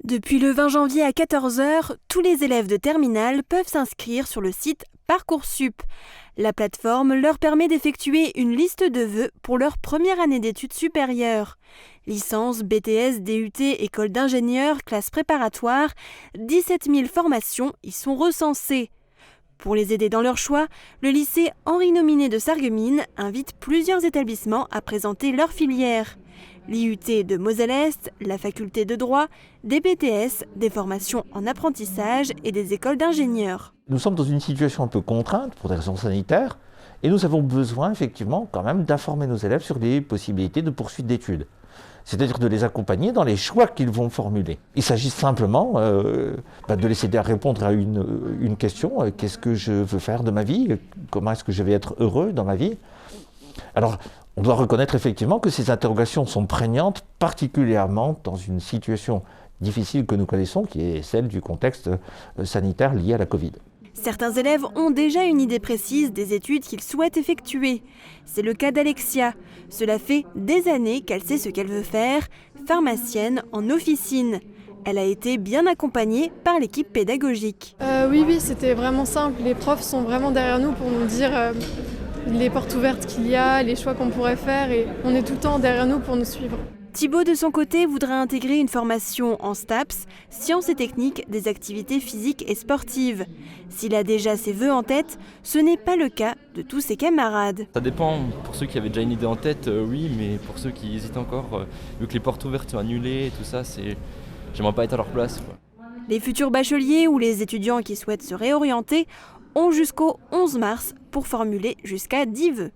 Depuis le 20 janvier à 14 h, tous les élèves de terminale peuvent s'inscrire sur le site Parcoursup. La plateforme leur permet d'effectuer une liste de vœux pour leur première année d'études supérieures. Licence, BTS, DUT, école d'ingénieur, classe préparatoire, 17 000 formations y sont recensées. Pour les aider dans leur choix, le lycée Henri Nominé de Sarreguemines invite plusieurs établissements à présenter leur filière. L'IUT de Moselle-Est, la faculté de droit, des BTS, des formations en apprentissage et des écoles d'ingénieurs. Nous sommes dans une situation un peu contrainte pour des raisons sanitaires et nous avons besoin effectivement quand même d'informer nos élèves sur les possibilités de poursuite d'études. C'est-à-dire de les accompagner dans les choix qu'ils vont formuler. Il s'agit simplement de les aider à répondre à une question. Qu'est-ce que je veux faire de ma vie? Comment est-ce que je vais être heureux dans ma vie? Alors, on doit reconnaître effectivement que ces interrogations sont prégnantes, particulièrement dans une situation difficile que nous connaissons, qui est celle du contexte sanitaire lié à la Covid. Certains élèves ont déjà une idée précise des études qu'ils souhaitent effectuer. C'est le cas d'Alexia. Cela fait des années qu'elle sait ce qu'elle veut faire, pharmacienne en officine. Elle a été bien accompagnée par l'équipe pédagogique. Oui, c'était vraiment simple. Les profs sont vraiment derrière nous pour nous dire les portes ouvertes qu'il y a, les choix qu'on pourrait faire, et on est tout le temps derrière nous pour nous suivre. Thibaut, de son côté, voudrait intégrer une formation en STAPS, sciences et techniques des activités physiques et sportives. S'il a déjà ses vœux en tête, ce n'est pas le cas de tous ses camarades. Ça dépend, pour ceux qui avaient déjà une idée en tête, oui, mais pour ceux qui hésitent encore, vu que les portes ouvertes sont annulées et tout ça, j'aimerais pas être à leur place, quoi. Les futurs bacheliers ou les étudiants qui souhaitent se réorienter ont jusqu'au 11 mars pour formuler jusqu'à 10 vœux.